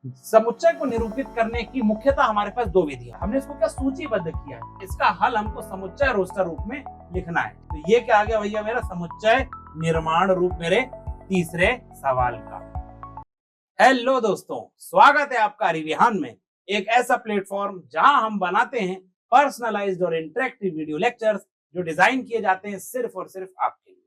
समुच्चय को निरूपित करने की मुख्यतः हमारे पास दो विधियां। हमने इसको क्या सूचीबद्ध किया है, इसका हल हमको समुच्चय रोस्टर रूप में लिखना है। तो ये क्या आ गया भैया, मेरा समुच्चय निर्माण रूप मेरे तीसरे सवाल का। हेलो दोस्तों, स्वागत है आपका रिविहान में, एक ऐसा प्लेटफॉर्म जहां हम बनाते हैं पर्सनलाइज्ड और इंटरेक्टिव वीडियो लेक्चर्स जो डिजाइन किए जाते हैं सिर्फ और सिर्फ आपके लिए।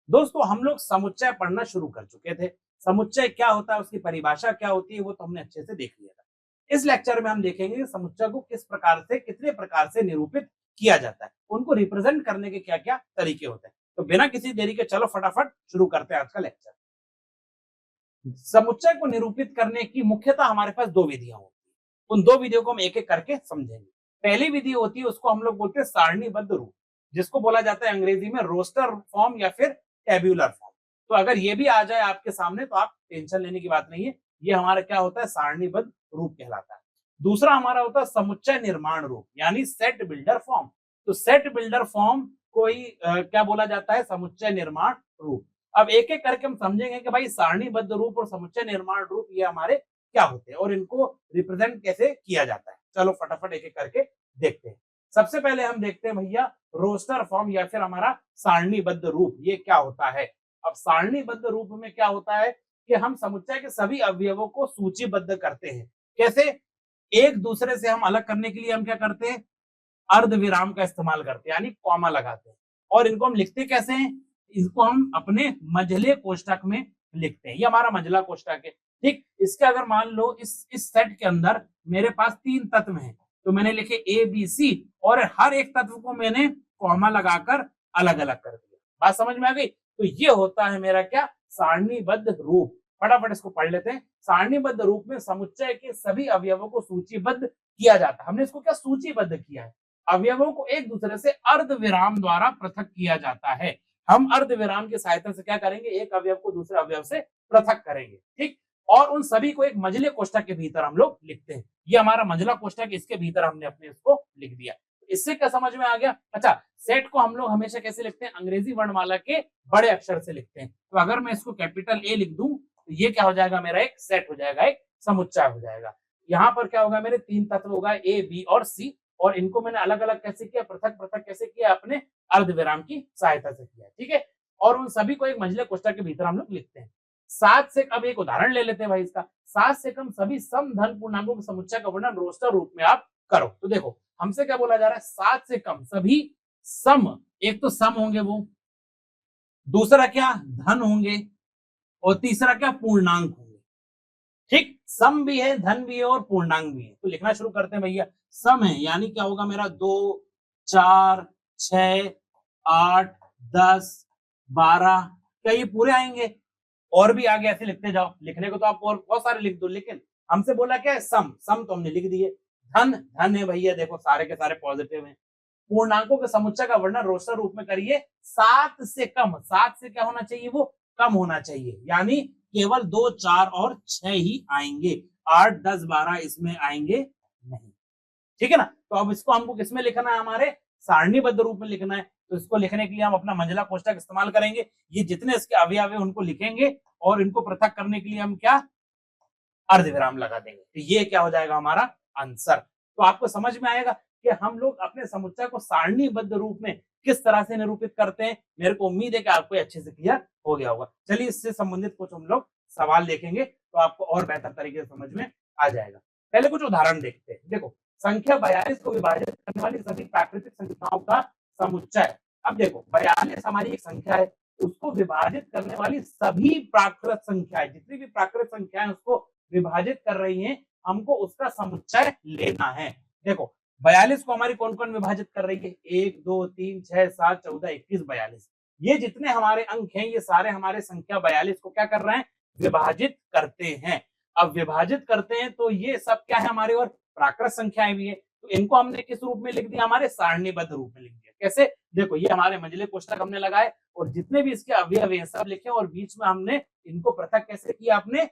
दोस्तों, हम लोग समुच्चय पढ़ना शुरू कर चुके थे। समुच्चय क्या होता है, उसकी परिभाषा क्या होती है, वो तो हमने अच्छे से देख लिया था। इस लेक्चर में हम देखेंगे कि समुच्चय को किस प्रकार से, कितने प्रकार से निरूपित किया जाता है, उनको रिप्रेजेंट करने के क्या क्या तरीके होते हैं। तो बिना किसी देरी के चलो फटाफट शुरू करते हैं आज का लेक्चर। समुच्चय को निरूपित करने की मुख्यतः हमारे पास दो विधियां होती है। उन दो विधियों को हम एक एक करके समझेंगे। पहली विधि होती है, उसको हम लोग बोलते हैं सारणीबद्ध रूप, जिसको बोला जाता है अंग्रेजी में रोस्टर फॉर्म या फिर टेब्यूलर फॉर्म। तो अगर ये भी आ जाए आपके सामने तो आप टेंशन लेने की बात नहीं है, ये हमारा क्या होता है, सारणीबद्ध रूप कहलाता है। दूसरा हमारा होता है समुच्चय निर्माण रूप, यानी सेट बिल्डर फॉर्म। तो सेट बिल्डर फॉर्म को ही क्या बोला जाता है, समुच्चय निर्माण रूप। अब एक एक करके हम समझेंगे कि भाई सारणीबद्ध रूप और समुच्चय निर्माण रूप ये हमारे क्या होते हैं और इनको रिप्रेजेंट कैसे किया जाता है। चलो फटाफट एक एक करके देखते हैं। सबसे पहले हम देखते हैं भैया रोस्टर फॉर्म या फिर हमारा सारणीबद्ध रूप, ये क्या होता है। अब सारणीबद्ध रूप में क्या होता है कि हम समुच्चय के सभी अवयवों को सूचीबद्ध करते हैं। कैसे? एक दूसरे से हम अलग करने के लिए हम क्या करते हैं, अर्धविराम का इस्तेमाल करते हैं, यानी कॉमा लगाते हैं। और इनको हम लिखते कैसे हैं, इसको हम अपने मझले कोष्ठक में लिखते हैं। ये हमारा मझला कोष्ठक है। ठीक, इसके अगर मान लो इस सेट के अंदर मेरे पास 3 तत्व हैं, तो मैंने लिखे ए बी सी और हर एक तत्व को मैंने कॉमा लगाकर अलग अलग कर दिया। बात समझ में आ गई? तो ये होता है मेरा क्या, सारणीबद्ध रूप। फटाफट इसको पढ़ लेते हैं। सारणीबद्ध रूप में समुच्चय के सभी अवयवों को सूचीबद्ध किया जाता है। हमने इसको क्या सूचीबद्ध किया है, अवयवों को एक दूसरे से अर्धविराम द्वारा पृथक किया जाता है। हम अर्धविराम की सहायता से क्या करेंगे, एक अवयव को दूसरे अवयव से पृथक करेंगे। ठीक, और उन सभी को एक मझले कोष्ठक के भीतर हम लोग लिखते हैं। ये हमारा मझला कोष्ठक, इसके भीतर हमने अपने इसको लिख दिया। इससे क्या समझ में आ गया? अच्छा, सेट को हम लोग हमेशा कैसे लिखते हैं, अंग्रेजी वर्णमाला के बड़े अक्षर से लिखते हैं। तो अगर मैं इसको कैपिटल ए लिख दूं तो ये क्या हो जाएगा, मेरा एक सेट हो जाएगा, एक समुच्चय हो जाएगा। यहाँ पर क्या होगा, मेरे 3 तत्व होगा ए बी और सी, और इनको मैंने अलग अलग कैसे किया, पृथक पृथक कैसे किया, अपने अर्धविराम की सहायता से किया। ठीक है, और उन सभी को एक मझले कोष्ठक के भीतर हम लोग लिखते हैं। 7 से, अब एक उदाहरण ले लेते हैं भाई इसका। 7 से कम सभी सम धन पूर्णांकों के समुच्चय का वर्णन रोस्टर रूप में आप करो। तो देखो हमसे क्या बोला जा रहा है, 7 से कम सभी सम, एक तो सम होंगे वो, दूसरा क्या धन होंगे, और तीसरा क्या पूर्णांक होंगे। ठीक, सम भी है, धन भी है और पूर्णांक भी है। तो लिखना शुरू करते हैं भैया। सम है यानी क्या होगा मेरा, 2 4 6 8 10 12, क्या ये पूरे आएंगे? और भी आगे ऐसे लिखते जाओ। लिखने को तो आप और बहुत सारे लिख दो, लेकिन हमसे बोला क्या है, सम। सम तो हमने लिख दिए। धन, धन है भैया, देखो सारे के सारे पॉजिटिव हैं। पूर्णांकों के समुच्चय का वर्णन रोस्टर रूप में करिए। 7 से कम, 7 से क्या होना चाहिए, वो कम होना चाहिए, यानी केवल 2 4 और 6 ही आएंगे, 8 10 12 इसमें आएंगे नहीं। ठीक है ना। तो अब इसको हमको किसमें लिखना है, हमारे सारणीबद्ध रूप में लिखना है। तो इसको लिखने के लिए हम अपना मंझला कोष्ठक इस्तेमाल करेंगे। ये जितने इसके अवयव है उनको लिखेंगे और इनको पृथक करने के लिए हम क्या, अर्धविराम लगा देंगे। तो ये क्या हो जाएगा, हमारा आंसर। तो आपको समझ में आएगा कि हम लोग अपने समुच्चय को सारणीबद्ध रूप में किस तरह से निरूपित करते हैं। मेरे को उम्मीद है कि आपको अच्छे से क्लियर हो गया होगा। चलिए इससे संबंधित कुछ हम लोग सवाल देखेंगे तो आपको और बेहतर तरीके से समझ में आ जाएगा। पहले कुछ उदाहरण देखते हैं। देखो, संख्या 42 को विभाजित करने वाली सभी प्राकृतिक संख्याओं का समुच्चय। अब देखो 42 हमारी एक संख्या है, उसको विभाजित करने वाली सभी प्राकृत संख्याएं, जितनी भी प्राकृत संख्याएं उसको विभाजित कर रही हैं, हमको उसका समुच्चय लेना है। देखो 42 को हमारी कौन कौन विभाजित कर रही है, 1 2 3 6 7 14 21 42। ये जितने हमारे अंक हैं ये सारे हमारे संख्या 42 को क्या कर रहे हैं, विभाजित करते हैं। अब विभाजित करते हैं तो ये सब क्या है, हमारे और प्राकृत संख्याएं भी है। तो इनको हमने किस रूप में लिख दिया, हमारे सारणीबद्ध रूप में लिख दिया। कैसे? देखो ये हमारे मंझले कोष्ठक हमने लगाए और जितने भी इसके अवयव हैं सब लिखे और बीच में हमने इनको पृथक कैसे किया, अपने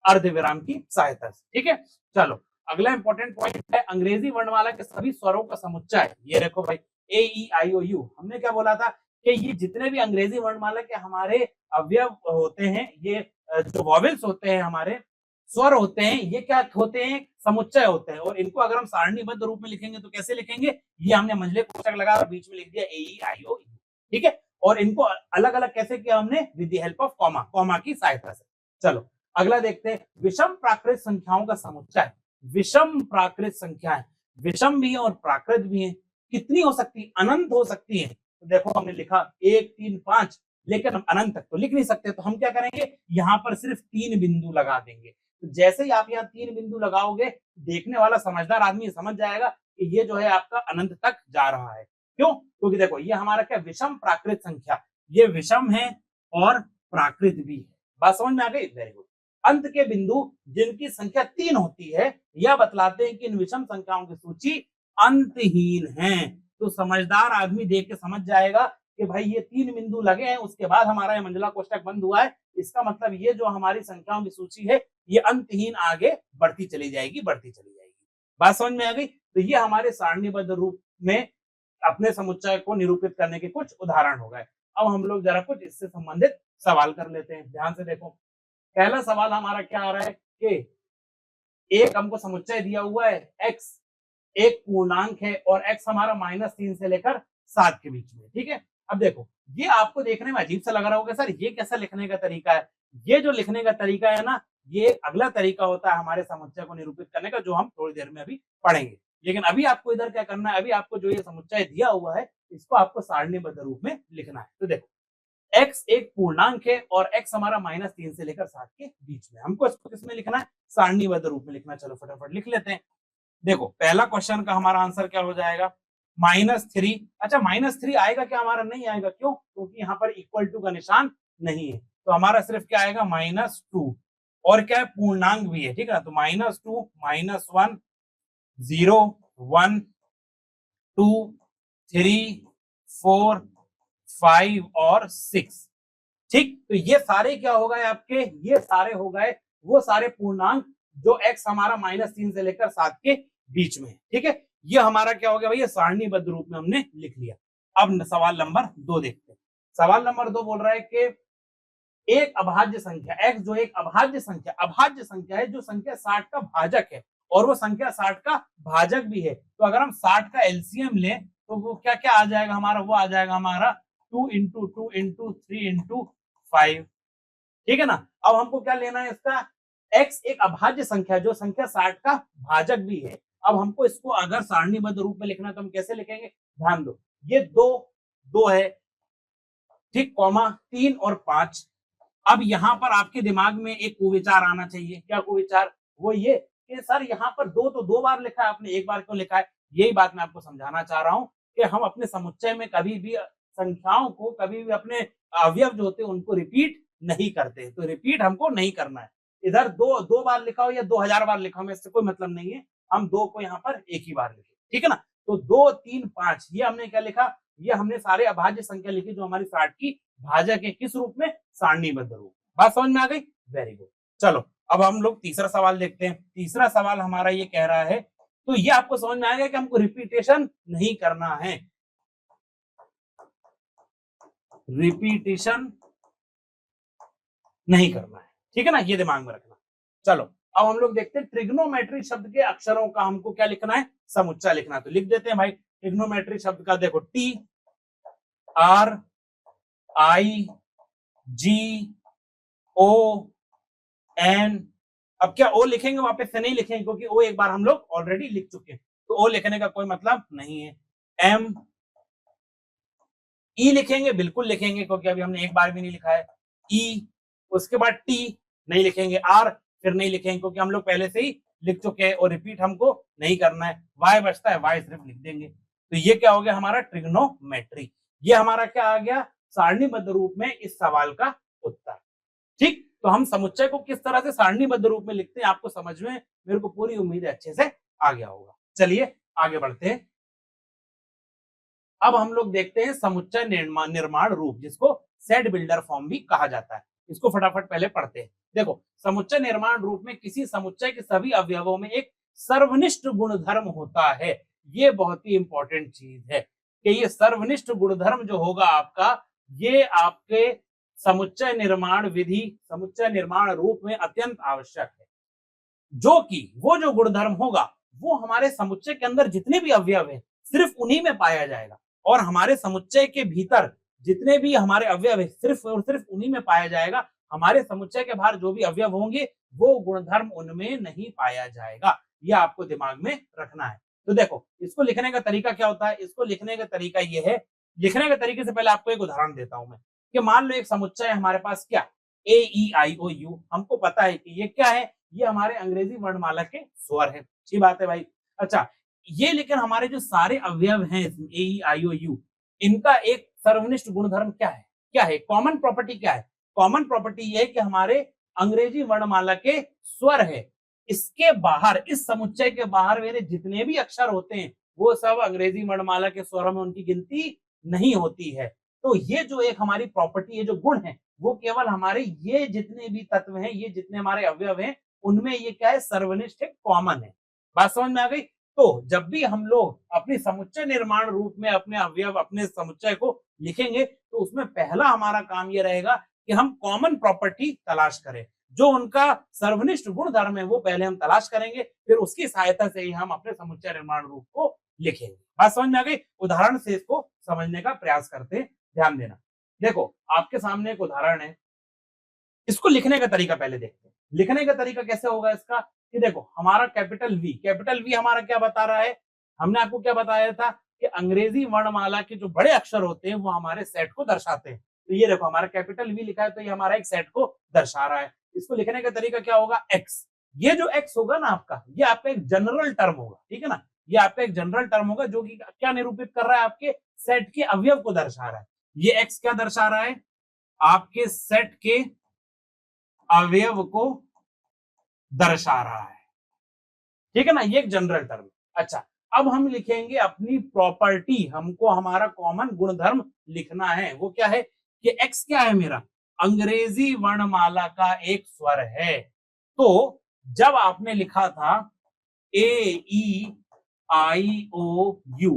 अर्धविराम की सहायता से। ठीक है, चलो अगला इंपॉर्टेंट पॉइंट है अंग्रेजी वर्णमाला के सभी स्वरों का समुच्चय। ये देखो भाई ए ई आई ओ यू, हमने क्या बोला था कि ये जितने भी अंग्रेजी वर्णमाला के हमारे अवयव होते हैं, ये जो वॉवेल्स होते हैं हमारे स्वर होते हैं, ये क्या होते हैं, समुच्चय होते हैं, और इनको अगर हम सारणीबद्ध रूप में लिखेंगे तो कैसे लिखेंगे, ये हमने मंझले कोष्ठक लगा और बीच में लिख दिया ए ई आई ओ यू, ठीक है। और इनको अलग अलग कैसे किया हमने, with the help of comma, comma की सहायता से। चलो अगला देखते हैं, विषम प्राकृत संख्याओं का समुच्चय। विषम प्राकृत संख्याएं, विषम भी है और प्राकृत भी है, कितनी हो सकती है, अनंत हो सकती है। तो देखो हमने लिखा 1 3 5, लेकिन हम अनंत तक तो लिख नहीं सकते, तो हम क्या करेंगे, यहाँ पर सिर्फ 3 बिंदु लगा देंगे। तो जैसे ही आप यहाँ 3 बिंदु लगाओगे, देखने वाला समझदार आदमी समझ जाएगा कि ये जो है आपका अनंत तक जा रहा है। क्यों, क्योंकि देखो ये हमारा क्या, विषम प्राकृत संख्या, ये विषम है और प्राकृत भी है। बात समझ में आ गई, वेरी गुड। अंत के बिंदु जिनकी संख्या 3 होती है, यह बतलाते हैं कि इन विषम संख्याओं की सूची अंतहीन है। तो समझदार आदमी देख के समझ जाएगा कि भाई ये 3 बिंदु लगे हैं, उसके बाद हमारा ये मंझला कोष्ठक बंद हुआ है, इसका मतलब ये जो हमारी संख्याओं की सूची है, ये अंतहीन आगे बढ़ती चली जाएगी, बढ़ती चली जाएगी। बात समझ में आ गई। तो ये हमारे सारणीबद्ध रूप में अपने समुच्चय को निरूपित करने के कुछ उदाहरण हो गए। अब हम लोग जरा कुछ इससे संबंधित सवाल कर लेते हैं, ध्यान से देखो। पहला सवाल हमारा क्या आ रहा है कि एक हमको समुच्चय दिया हुआ है, x एक पूर्णांक है और x हमारा -3 से लेकर 7 के बीच में, ठीक है। अब देखो ये आपको देखने में अजीब सा लग रहा होगा, सर ये कैसा लिखने का तरीका है। ये जो लिखने का तरीका है ना, ये अगला तरीका होता है हमारे समुच्चय को निरूपित करने का, जो हम थोड़ी देर में अभी पढ़ेंगे। लेकिन अभी आपको इधर क्या करना है, अभी आपको जो ये समुच्चय दिया हुआ है, इसको आपको सारणीबद्ध रूप में लिखना है। तो देखो x एक पूर्णांक है और x हमारा -3 से लेकर 7 के बीच में, हमको इसको किसमें लिखना है, सारणीबद्ध रूप में लिखना। चलो फटाफट लिख लेते हैं। देखो पहला क्वेश्चन का हमारा आंसर क्या हो जाएगा, -3। अच्छा -3 आएगा क्या, हमारा नहीं आएगा, क्यों, क्योंकि यहाँ पर इक्वल टू का निशान नहीं है। तो हमारा सिर्फ क्या आएगा, -2, और क्या है, पूर्णांक भी है, ठीक है। तो -2 -1 0 1 2 3 4 5 और 6, ठीक। तो ये सारे क्या हो गए आपके, ये सारे हो गए वो सारे पूर्णांक जो x हमारा -3 से लेकर 7 के बीच में है, ठीक है। ये हमारा क्या हो गया भैया, सारणीबद्ध रूप में हमने लिख लिया। अब सवाल नंबर 2 देखते हैं। सवाल नंबर 2 बोल रहा है कि एक अभाज्य संख्या x, जो एक अभाज्य संख्या है, जो संख्या 60 का भाजक है और वो संख्या 60 का भाजक भी है। तो अगर हम 60 का एलसीएम लें तो वो क्या क्या आ जाएगा हमारा, वो आ जाएगा हमारा 2 × 2 × 3 × 5, ठीक है ना। अब हमको क्या लेना है, इसका x एक अभाज्य संख्या, जो संख्या 60 का भाजक भी है। अब हमको इसको अगर सारणीबद्ध रूप में लिखना है तो हम कैसे लिखेंगे, ध्यान दो, ये 2 है, ठीक, कॉमा 3 और 5। अब यहाँ पर आपके दिमाग में एक कुविचार आना चाहिए, क्या कुविचार, वो ये कि सर यहाँ पर 2 तो 2 बार लिखा है, आपने एक बार क्यों लिखा है। यही बात मैं आपको समझाना चाह रहा हूँ कि हम अपने समुच्चय में कभी भी संख्याओं को, कभी भी अपने अवयव जो होते हैं उनको रिपीट नहीं करते। तो रिपीट हमको नहीं करना है। इधर 2 बार लिखा हो या 2000 बार लिखा हो, इससे कोई मतलब नहीं है। हम 2 को यहाँ पर एक ही बार लिखे, ठीक है ना। तो 2 3 5 ये हमने क्या लिखा, ये हमने सारे अभाज्य संख्या लिखी जो हमारी 60 की भाजक है, किस रूप में, सारणीबद्ध रूप। बात समझ में आ गई, वेरी गुड। चलो अब हम लोग तीसरा सवाल देखते हैं। तीसरा सवाल हमारा ये कह रहा है, तो ये आपको समझ में आएगा कि हमको रिपीटेशन नहीं करना है, रिपीटेशन नहीं करना है, ठीक है ना, ये दिमाग में रखना। चलो अब हम लोग देखते हैं ट्रिग्नोमेट्री शब्द के अक्षरों का हमको क्या लिखना है, समुच्चय लिखना है। तो लिख देते हैं भाई, ट्रिग्नोमेट्री शब्द का देखो T R I G O N, अब क्या O लिखेंगे वापस से नहीं लिखेंगे, क्योंकि O एक बार हम लोग ऑलरेडी लिख चुके हैं, तो O लिखने का कोई मतलब नहीं है। M E लिखेंगे, बिल्कुल लिखेंगे, क्योंकि अभी हमने एक बार भी नहीं लिखा है। E, उसके बाद T नहीं लिखेंगे, R फिर नहीं लिखेंगे, क्योंकि हम लोग पहले से ही लिख चुके हैं और रिपीट हमको नहीं करना है। Y बचता है, Y सिर्फ लिख देंगे। तो ये क्या हो गया हमारा ट्रिग्नोमेट्री। ये हमारा क्या आ गया, सारणीबद्ध रूप में इस सवाल का उत्तर, ठीक। तो हम समुच्चय को किस तरह से सारणीबद्ध रूप में लिखते हैं, आपको समझ में, मेरे को पूरी उम्मीद है अच्छे से आ गया होगा। चलिए आगे बढ़ते हैं। अब हम लोग देखते हैं समुच्चय निर्माण रूप, जिसको सेट बिल्डर फॉर्म भी कहा जाता है। इसको फटाफट पहले पढ़ते हैं। देखो समुच्चय निर्माण रूप में किसी समुच्चय के सभी अवयवों में एक सर्वनिष्ठ गुणधर्म होता है। ये बहुत ही इंपॉर्टेंट चीज है कि ये सर्वनिष्ठ गुणधर्म जो होगा आपका, ये आपके समुच्चय निर्माण विधि, समुच्चय निर्माण रूप में अत्यंत आवश्यक है। जो कि वो जो गुणधर्म होगा वो हमारे समुच्चय के अंदर जितने भी अवयव हैं सिर्फ उन्हीं में पाया जाएगा, और हमारे समुच्चय के भीतर जितने भी हमारे अवयव है सिर्फ और सिर्फ उन्हीं में पाया जाएगा। हमारे समुच्चय के बाहर जो भी अवयव होंगे वो गुणधर्म उनमें नहीं पाया जाएगा। यह आपको दिमाग में रखना है। तो देखो इसको लिखने का तरीका क्या होता है, इसको लिखने का तरीका ये है, लिखने के तरीके से पहले आपको एक उदाहरण देता हूं मैं, कि मान लो एक समुच्चय है हमारे पास, क्या ए ई आई ओ यू, हमको पता है कि ये क्या है, ये हमारे अंग्रेजी वर्णमाला के स्वर है। अच्छी बात है भाई। अच्छा, ये लेकिन हमारे जो सारे अवयव हैं ए ई आई ओ यू, इनका एक सर्वनिष्ठ गुणधर्म क्या है, क्या है कॉमन प्रॉपर्टी, क्या है कॉमन प्रॉपर्टी, ये है कि हमारे अंग्रेजी वर्णमाला के स्वर है। इसके बाहर, इस समुच्चय के बाहर मेरे जितने भी अक्षर होते हैं वो सब अंग्रेजी वर्णमाला के स्वरों में उनकी गिनती नहीं होती है। तो ये जो एक हमारी प्रॉपर्टी है, जो गुण है, वो केवल हमारे ये जितने भी तत्व हैं, ये जितने हमारे अवयव हैं, उनमें ये क्या है, सर्वनिष्ठ है, कॉमन है। बात समझ में आ गई। तो जब भी हम लोग अपनी समुच्चय निर्माण रूप में अपने अवयव, अपने समुच्चय को लिखेंगे तो उसमें पहला हमारा काम ये रहेगा कि हम कॉमन प्रॉपर्टी तलाश करें, जो उनका सर्वनिष्ठ गुणधर्म है वो पहले हम तलाश करेंगे, फिर उसकी सहायता से ही हम अपने समुच्चय निर्माण रूप को लिखेंगे। बात समझ में आ गई। उदाहरण से इसको समझने का प्रयास करते हैं, ध्यान देना। देखो आपके सामने एक उदाहरण है, इसको लिखने का तरीका पहले देखते हैं। लिखने का तरीका कैसे होगा इसका, कि देखो हमारा कैपिटल वी हमारा क्या बता रहा है, हमने आपको क्या बताया था कि अंग्रेजी वर्णमाला के जो बड़े अक्षर होते हैं वो हमारे सेट को दर्शाते हैं। तो ये देखो हमारा कैपिटल वी लिखा है, तो ये हमारा एक सेट को दर्शा रहा है। इसको लिखने का तरीका क्या होगा, एक्स। ये जो एक्स होगा ना आपका, ये आपका एक जनरल टर्म होगा, ठीक है ना, ये आपका एक जनरल टर्म होगा जो कि क्या निरूपित कर रहा है, आपके सेट के अवयव को दर्शा रहा है। ये एक्स क्या दर्शा रहा है, आपके सेट के अवयव को दर्शा रहा है, ठीक है ना, ये एक जनरल टर्म। अच्छा, अब हम लिखेंगे अपनी प्रॉपर्टी, हमको हमारा कॉमन गुणधर्म लिखना है। वो क्या है कि एक्स क्या है, मेरा अंग्रेजी वर्णमाला का एक स्वर है। तो जब आपने लिखा था ए ई आई ओ यू,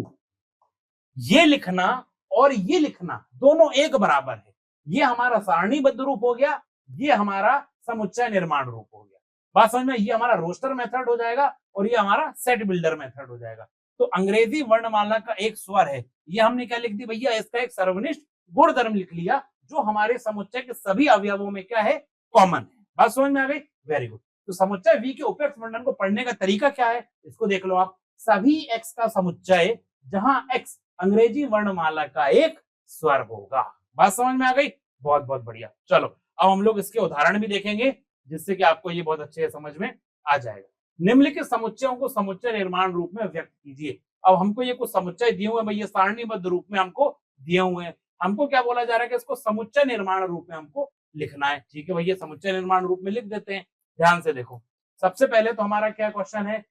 ये लिखना और ये लिखना दोनों एक बराबर है। ये हमारा सारणीबद्ध रूप हो गया, ये हमारा समुच्चय निर्माण रूप हो गया। बात समझ में, ये हमारा रोस्टर मेथड हो जाएगा और ये हमारा सेट बिल्डर मेथड हो जाएगा। तो अंग्रेजी वर्णमाला का एक स्वर है, ये हमने क्या लिख दी भैया, इसका एक सर्वनिष्ठ गुणधर्म लिख लिया, जो हमारे समुच्चय के सभी अवयवों में क्या है, कॉमन है। बात समझ में आ गई, वेरी गुड। तो समुच्चय वी के उपयुक्त वर्णन को पढ़ने का तरीका क्या है, इसको देख लो आप। सभी एक्स का समुच्चय जहां एक्स अंग्रेजी वर्णमाला का एक स्वर होगा। बात समझ में आ गई, बहुत बहुत बढ़िया। चलो अब हम लोग इसके उदाहरण भी देखेंगे, जिससे कि आपको ये बहुत अच्छे से समझ में आ जाएगा। निम्नलिखित समुच्चयों को समुच्चय निर्माण रूप में व्यक्त कीजिए। अब हमको ये कुछ समुच्चय दिए हुए हैं भैया, सारणीबद्ध रूप में हमको दिए हुए हैं। हमको क्या बोला जा रहा है कि इसको समुच्चय निर्माण रूप में हमको लिखना है। ठीक है भैया, समुच्चय निर्माण रूप में लिख देते हैं। ध्यान से देखो, सबसे पहले तो हमारा क्या क्वेश्चन है,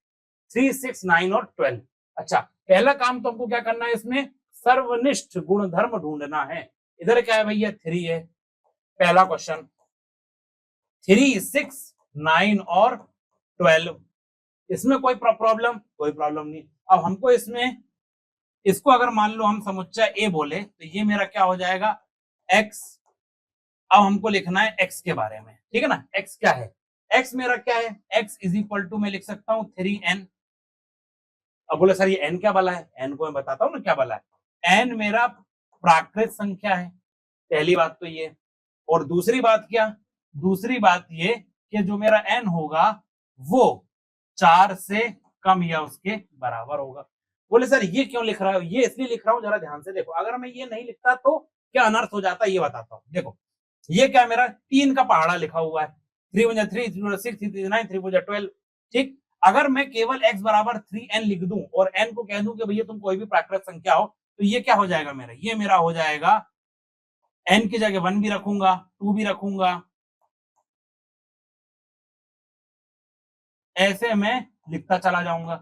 3, 6, 9 और 12। अच्छा, पहला काम तो हमको क्या करना है, इसमें सर्वनिष्ठ गुणधर्म ढूंढना है। इधर क्या है भैया, 3 है पहला क्वेश्चन, 3, 6, 9 और 12। इसमें कोई प्रॉब्लम, कोई प्रॉब्लम नहीं। अब हमको इसमें, इसको अगर मान लो हम समुच्चय ए बोले तो ये मेरा क्या हो जाएगा, एक्स। अब हमको लिखना है एक्स के बारे में, ठीक है ना। एक्स क्या है, एक्स मेरा क्या है, एक्स इज इक्वल टू, मैं लिख सकता हूं 3n। अब बोले सर ये एन क्या बला है, एन को मैं बताता हूं ना क्या बला है। एन मेरा प्राकृत संख्या है, पहली बात तो ये। और दूसरी बात क्या, दूसरी बात ये कि जो मेरा एन होगा वो 4 से कम या उसके बराबर होगा। बोले सर ये क्यों लिख रहा है, ये इसलिए लिख रहा हूं, जरा ध्यान से देखो। अगर मैं ये नहीं लिखता तो क्या अनर्थ हो जाता है, ये बताता हूं। देखो ये क्या, मेरा 3 का पहाड़ा लिखा हुआ है, 3 × 3 3 × 6 3 × 9 3 × 12। ठीक, अगर मैं केवल x बराबर 3n लिख दूं और n को कह दूं कि भैया तुम कोई भी प्राकृत संख्या हो, तो ये क्या हो जाएगा मेरा, ये मेरा हो जाएगा n की जगह 1 भी रखूंगा, 2 भी रखूंगा, ऐसे मैं लिखता चला जाऊंगा,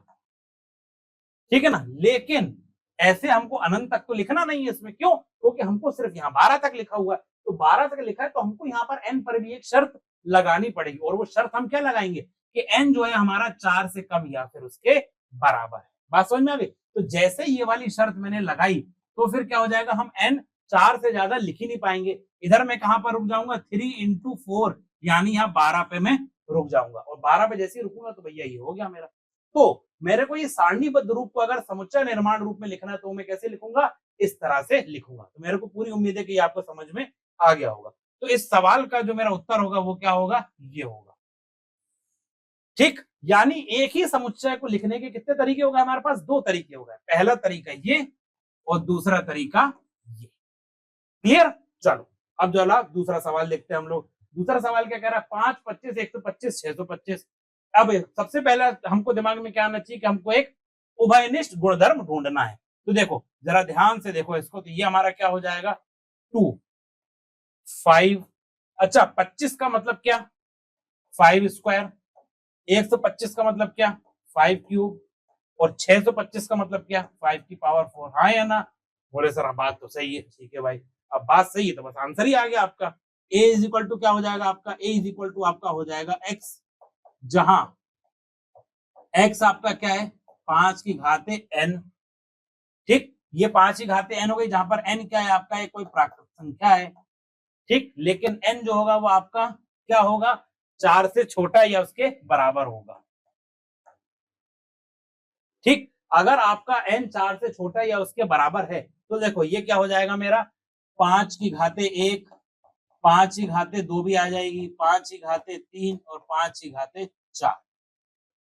ठीक है ना। लेकिन ऐसे हमको अनंत तक तो लिखना नहीं है इसमें, क्यों, क्योंकि हमको सिर्फ यहाँ 12 तक लिखा हुआ है। तो 12 तक लिखा है तो हमको यहाँ पर n पर भी एक शर्त लगानी पड़ेगी, और वो शर्त हम क्या लगाएंगे कि n जो है हमारा 4 से कम या फिर उसके बराबर है। बात समझ में आ गई। तो जैसे ये वाली शर्त मैंने लगाई तो फिर क्या हो जाएगा, हम n 4 से ज्यादा लिख ही नहीं पाएंगे। इधर मैं कहां पर रुक जाऊंगा, 3 × 4 यानी यहाँ 12 पे मैं रुक जाऊंगा, और 12 पे जैसे ही रुकूंगा तो भैया ये हो गया मेरा। तो मेरे को ये सारणीबद्ध रूप को अगर समुच्चय निर्माण रूप में लिखना है तो मैं कैसे लिखूंगा, इस तरह से लिखूंगा। तो मेरे को पूरी उम्मीद है कि ये आपको समझ में आ गया होगा। तो इस सवाल का जो मेरा उत्तर होगा वो क्या होगा, ये होगा। ठीक, यानी एक ही समुच्चय को लिखने के कितने तरीके हो गए हमारे पास, दो तरीके हो गए। पहला तरीका ये और दूसरा तरीका ये। क्लियर? चलो अब जो दूसरा सवाल देखते हैं हम लोग। दूसरा सवाल क्या कह रहा है, 5, 25, 125, 625। अब सबसे पहला हमको दिमाग में क्या आना चाहिए कि हमको एक उभयनिष्ठ गुणधर्म ढूंढना है। तो देखो जरा ध्यान से देखो इसको, तो ये हमारा क्या हो जाएगा 2, 5, अच्छा 25 का मतलब क्या 5 स्क्वायर, 125 का मतलब क्या 5 क्यूब, और 625 का मतलब क्या 5 की पावर 4। हाँ या ना? बोले सर बात तो सही है। ठीक है भाई, अब बात सही है तो बस आंसर ही आ गया आपका। a इज इक्वल टू क्या हो जाएगा आपका, a इज इक्वल टू आपका हो जाएगा x, जहां x आपका क्या है 5 की घाते n। ठीक, ये 5 की घाते n हो गई, जहां पर n क्या है आपका एक कोई प्राकृत संख्या है। ठीक, लेकिन n जो होगा वो आपका क्या होगा, 4 से छोटा या उसके बराबर होगा। ठीक, अगर आपका n 4 से छोटा या उसके बराबर है तो देखो ये क्या हो जाएगा मेरा 5 की घाते 1, 5 की घाते 2 भी आ जाएगी, 5 की घाते 3 और 5 की घाते 4।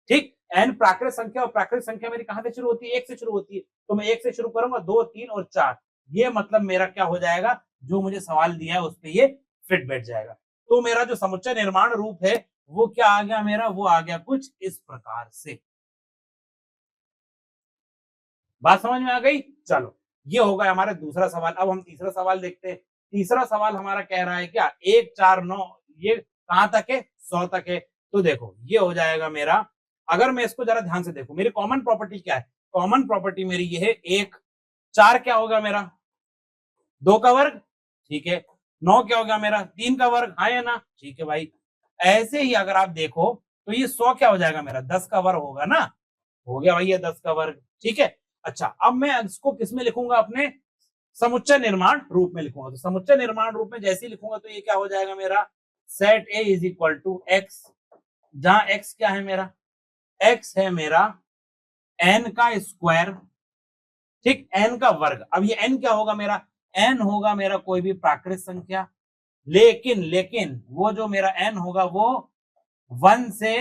ठीक, n प्राकृत संख्या, और प्राकृत संख्या मेरी कहां से शुरू होती है, 1 से शुरू होती है। तो मैं 1 से शुरू करूंगा, 2, 3 और 4। ये मतलब मेरा क्या हो जाएगा, जो मुझे सवाल दिया है उस पर ये फिट बैठ जाएगा। तो मेरा जो समुच्चय निर्माण रूप है वो क्या आ गया मेरा, वो आ गया कुछ इस प्रकार से। बात समझ में आ गई? चलो ये होगा हमारा दूसरा सवाल। अब हम तीसरा सवाल देखते हैं। तीसरा सवाल हमारा कह रहा है क्या 1, 4, 9 ये कहां तक है, 100 तक है। तो देखो ये हो जाएगा मेरा, अगर मैं इसको जरा ध्यान से देखूं, मेरी कॉमन प्रॉपर्टी क्या है, कॉमन प्रॉपर्टी मेरी ये है 1, 4 क्या होगा मेरा 2 का वर्ग, ठीक है, 9 क्या होगा मेरा 3 का वर्ग। हाँ या ना? ठीक है भाई। ऐसे ही अगर आप देखो तो ये 100 क्या हो जाएगा मेरा 10 का वर्ग होगा ना, हो गया भैया 10 का वर्ग। ठीक है, अच्छा अब मैं इसको किस में लिखूंगा, अपने समुच्चय निर्माण रूप में लिखूंगा। तो समुच्चय निर्माण रूप में जैसे ही लिखूंगा तो ये क्या हो जाएगा मेरा, set A is equal to x, जहां एक्स क्या है मेरा, एक्स है मेरा एन का स्क्वायर, ठीक, एन का वर्ग। अब ये एन क्या होगा मेरा, एन होगा मेरा कोई भी प्राकृत संख्या, लेकिन वो जो मेरा एन होगा वो 1 से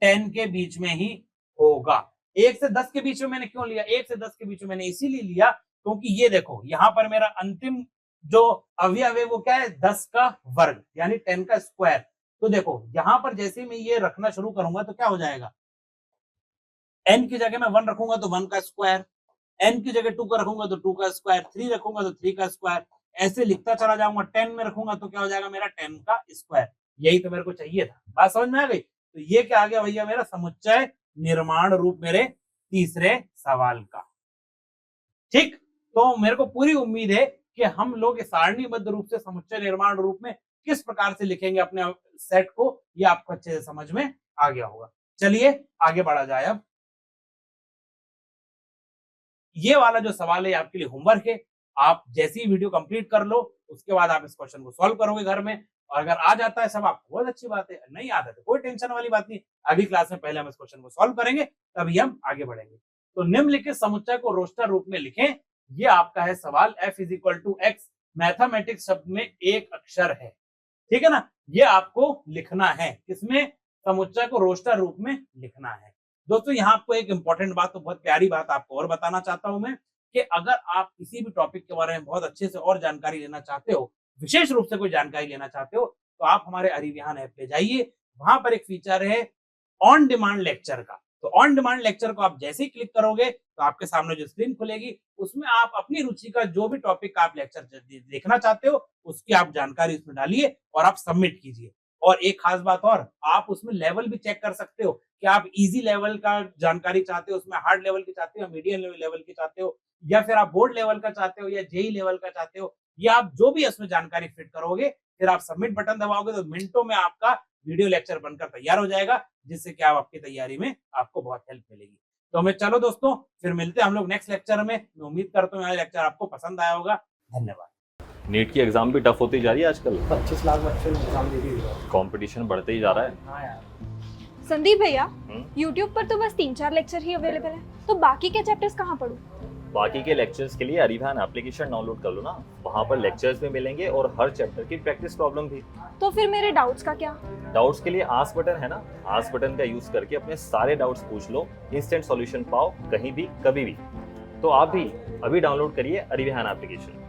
10 के बीच में ही होगा। 1 से 10 के बीच में मैंने क्यों लिया, 1 से 10 के बीच में मैंने इसीलिए लिया क्योंकि ये देखो यहां पर मेरा अंतिम जो अवयव है वो क्या है 10 का वर्ग यानी 10 का स्क्वायर। तो देखो यहां पर जैसे मैं ये रखना शुरू करूंगा तो क्या हो जाएगा, n की जगह मैं 1 रखूंगा तो 1 का स्क्वायर, n की जगह 2 का रखूंगा तो 2 का स्क्वायर, 3 रखूंगा तो 3 का स्क्वायर, ऐसे लिखता चला जाऊंगा। 10 में रखूंगा तो क्या हो जाएगा मेरा 10 का स्क्वायर। यही तो मेरे को चाहिए था। बात समझ में आ गई? तो ये क्या आ गया भैया मेरा समुच्चय निर्माण रूप मेरे तीसरे सवाल का। ठीक, तो मेरे को पूरी उम्मीद है कि हम लोग सारणीबद्ध रूप से समुच्चय निर्माण रूप में किस प्रकार से लिखेंगे अपने सेट को, ये आपको अच्छे से समझ में आ गया होगा। चलिए आगे बढ़ा जाए। अब ये वाला जो सवाल है आपके लिए होमवर्क है। आप जैसी ही वीडियो कंप्लीट कर लो उसके बाद आप इस क्वेश्चन को सॉल्व करोगे घर में, और अगर आ जाता है सब आपको बहुत अच्छी बात है, नहीं आता तो कोई टेंशन वाली बात नहीं। अगली क्लास में पहले हम इस क्वेश्चन को सॉल्व करेंगे तभी हम आगे बढ़ेंगे। तो निम्नलिखित समुच्चय को रोस्टर रूप में लिखें, ये आपका है सवाल। f is equal to x mathematics शब्द में एक अक्षर है, ठीक है ना, ये आपको लिखना है। किसमें, समुच्चय को रोस्टर रूप में लिखना है। दोस्तों यहाँ आपको एक इंपॉर्टेंट बात, तो बहुत प्यारी बात आपको और बताना चाहता हूं मैं, कि अगर आप किसी भी टॉपिक के बारे में बहुत अच्छे से और जानकारी लेना चाहते हो, विशेष रूप से कोई जानकारी लेना चाहते हो, तो आप हमारे अरिविहान ऐप पे जाइए। वहां पर एक फीचर है ऑन डिमांड लेक्चर का। तो ऑन डिमांड लेक्चर को आप जैसे ही क्लिक करोगे तो आपके सामने जो स्क्रीन खुलेगी उसमें आप अपनी रुचि का जो भी टॉपिक का आप लेक्चर देखना चाहते हो उसकी आप जानकारी उसमें डालिए और आप सबमिट कीजिए। और एक खास बात और, आप उसमें लेवल भी चेक कर सकते हो कि आप इजी लेवल का जानकारी चाहते हो, उसमें हार्ड लेवल की चाहते हो, मीडियम लेवल की चाहते हो, या फिर आप बोर्ड लेवल का चाहते हो या जेई लेवल का चाहते हो। या आप जो भी उसमें जानकारी फिट करोगे, फिर आप सबमिट बटन दबाओगे तो मिनटों में आपका वीडियो लेक्चर बनकर तैयार हो जाएगा, जिससे कि आप आपकी तैयारी में आपको बहुत हेल्प मिलेगी। तो हमें चलो दोस्तों, फिर मिलते हैं हम लोग नेक्स्ट लेक्चर में। मैं उम्मीद करता हूँ यह लेक्चर आपको पसंद आया होगा। धन्यवाद। नीट की एग्जाम भी टफ होती जा रही है आजकल, 25 लाख बच्चे एग्जाम दे रही है। कंपटीशन बढ़ते ही जा रहा है। हाँ यार, संदीप भैया, हम्म? YouTube पर तो बस 3-4 लेक्चर ही अवेलेबल है, तो बाकी के चैप्टर्स कहाँ पढूं? बाकी के लेक्चर्स के लिए अरिवहन एप्लीकेशन डाउनलोड कर लो ना, वहाँ पर लेक्चर्स भी मिलेंगे और हर चैप्टर की प्रैक्टिस प्रॉब्लम भी। तो फिर मेरे डाउट्स का क्या? डाउट्स के लिए आस्क बटन है ना, आस्क बटन का यूज करके अपने सारे डाउट्स पूछ लो, इंस्टेंट सॉल्यूशन पाओ कहीं भी कभी भी। तो आप भी अभी डाउनलोड करिए अरिवहन एप्लीकेशन।